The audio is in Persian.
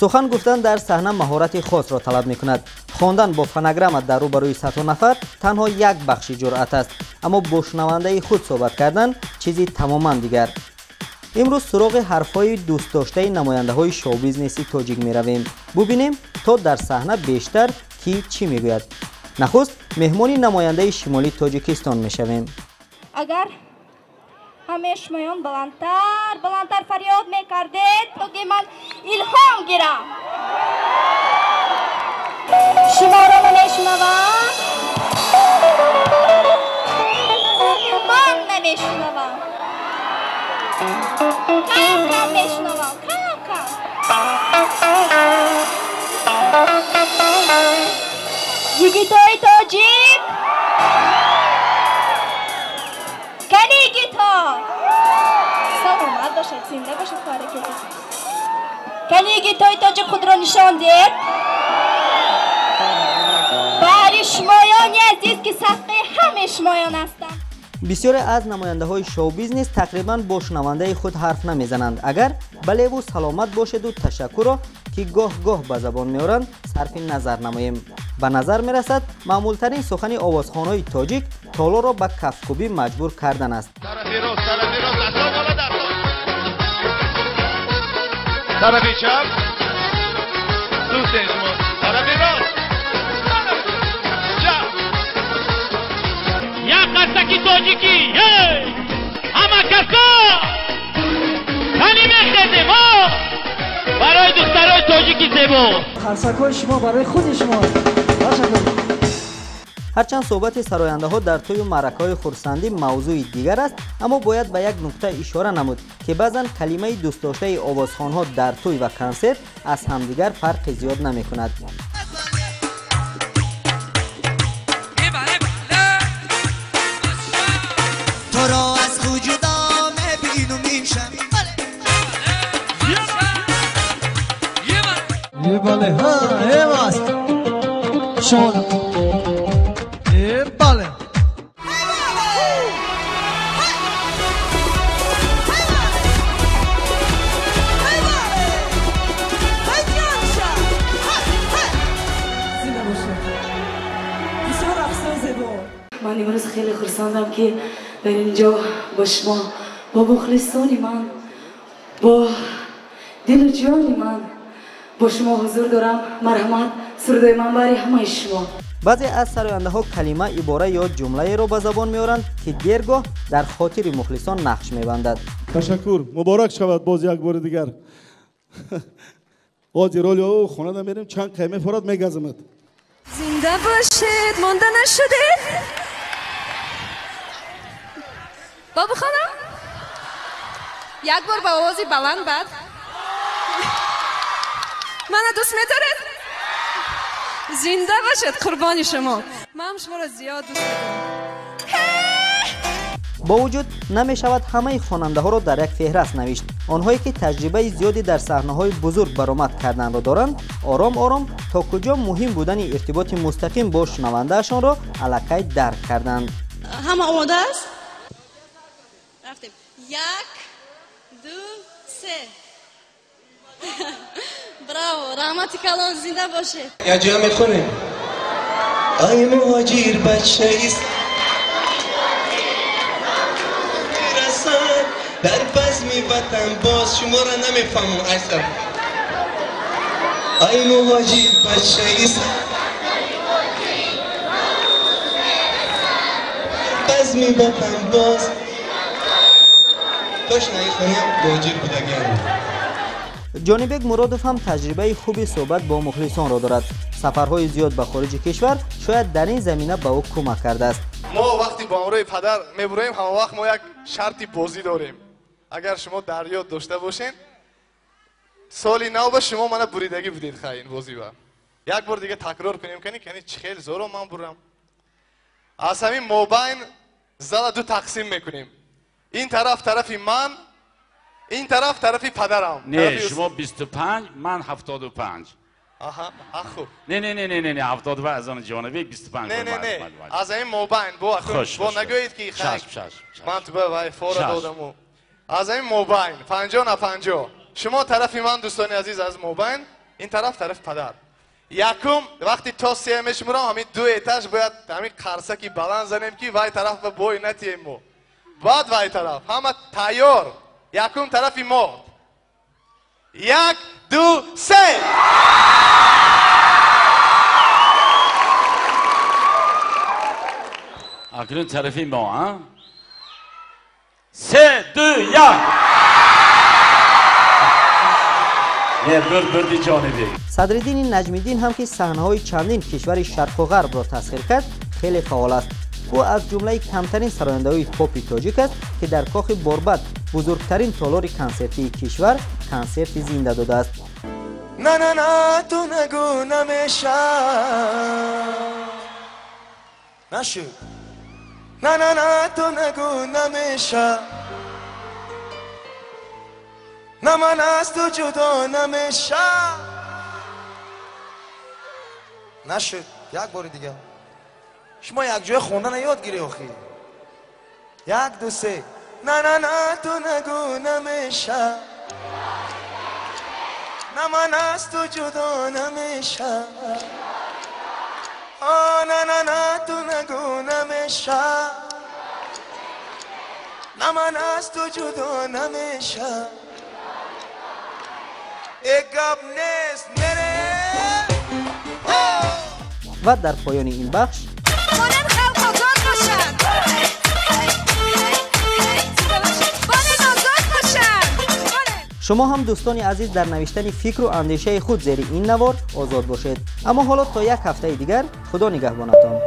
سخن گفتن در صحنه مهارت خاص را طلب می‌کند. خواندن با فونوگرام در روبروی صدها نفر تنها یک بخش جرأت است، اما با شنونده خود صحبت کردن چیزی تماما دیگر. امروز سراغ حرفهای دوست داشته نماینده‌های شو بیزنسی تاجیک می‌رویم. ببینیم تا در صحنه بیشتر کی چی میگوید. نخست مهمان نماینده شمالی تاجیکستان میشویم. اگر همه شمایان بلندتر فریاد میکردید تا که من الهام گیرم. شما را نمیشنوم، من نمیشنوم. کم میشنوم، کم. یگیتای تاجیک، کنی گیتار سلامت باشد، زنده باشد. کاری که کنی گیتای تاجیک خود را نشان دید. برای شمایانی عزیز که صدقه همه شمایان هستند. بسیاری از نماینده های شو بیزنس تقریبا با شنونده خود حرف نمیزنند. اگر بله و سلامت باشد و تشکر را که گاه به زبان میارند صرف نظر نماییم. به نظر میرسد معمول ترین سخن آوازخوان‌های تاجیک تالا را به کفکوبی مجبور کردن است. طرفی چپ دوست شما، طرفی راست چپ. یک قصدکی تاجیکی همه کسا کنی میخیده ما برای دخترهای تاجیکی زیبا. خرسکای شما برای خود شما. هرچند صحبت سراینده ها در توی معرکه‌های خرسندی موضوع دیگر است، اما باید به یک نکته اشاره نمود که بعضن کلمه دوست داشته آوازخوان‌ها در توی و کنسرت از همدیگر فرق زیاد نمی‌کند. تو را از وجودا میبینم این شب یه بله ها ایواز شون بله من امروز خیلی خرسندم که در اینجا با شما، با مخلصان من، با دل و جان من با شما حضور دارم. مرحمت سرودای من برای همه شما. بعضی از سراینده ها کلمه، عباره یا جمله را به زبان میارند که دیرگاه در خاطر مخلصان نقش میبندد. تشکر، مبارک شود باز یک بار دیگر. باز رولی او خونه میریم چند قیمه فراد میگزمد. زنده باشید، مانده نشدید. بابا خانم یک بار با آوازی بلند بعد من دوست می‌دارید؟ زنده باشید، قربان شما. من شما را زیاد دوست دارم. با وجود نمی شود همه خواننده ها را در یک فهرست نوشت. آنهایی که تجربه زیادی در صحنه‌های بزرگ برآمد کردن را دارند، آرام تا کجا مهم بودن ارتباط مستقیم با شنونده‌شان را الکی درک کردند. همه آماده است؟ رفتیم. 1 2 3 براو، رحمت کلان زنده باشه. یا جا میخونیم آی مهاجر بچه ایست میرسن در بزمی وطن باز شما را نمیفهمون اصلا. آی مهاجر بچه ایست بزمی وطن باز توش نایخونیم مهاجر بودگیم. جانی بیگ مرادوف هم تجربه خوبی صحبت با مخلصان را دارد. سفرهای زیاد به خارج کشور شاید در این زمینه به او کمک کرده است. ما وقتی با امروی پدر میبریم همه وقت ما یک شرطی بازی داریم. اگر شما در یاد داشته باشین سالی نو به شما منو بریدگی بدید خیلی این بازی با یک بار دیگه تکرار کنیم کنی خیلی زورو من برم. از همین موبین زل دو تقسیم میکنیم. این طرف طرفی من، این طرف طرفی پدرم. نه شما 25 من 75. آها خوب. نه 75 از آن جانبی 25. نه از این موبین با نگویید که خیلی من تو به فورا دادم. از این موبین 50 نه 50 شما طرفی من دوستان عزیز از موبین این طرف پدر. یکم وقتی توصیه میشمرم همین دو ایتاش باید همین قرصکی بلند زنیم که وای طرف به بوی نتیم مو. بعد وای طرف همه تیار. یکم طرفی مرد. 1 2 3 اکنون طرفی ما ها 3 2 1 بردی جانبی. صدرالدین نجمی‌دین هم که صحنه‌های چندین کشور شرق و غرب را تسخیر کرد خیلی فعال است. او از جمله کمترین سراینده‌های پاپ تاجیک است که در کاخ بوربت بزرگترین تالار کنسرتی کشور کنسرت زنده داده است. نه نه نه تو نگو نمیشه نشد نه نه نه تو نگو نمیشه نه من از تو جدا نمیشه نشد. یک بار دیگه شما یک جای خوندن یاد گیری آخی 1 2 3 نه نه نه تو نگو نمیشه نه من از تو جدا نمیشه نه نه نه تو نگو نمیشه نه من از تو جدا نمیشه گپ نیست نره. و در پایان این بخش شما هم دوستان عزیز در نوشتن فکر و اندیشه خود زیر این نوار آزاد باشید. اما حالا تا یک هفته دیگر خدا نگهبانتان.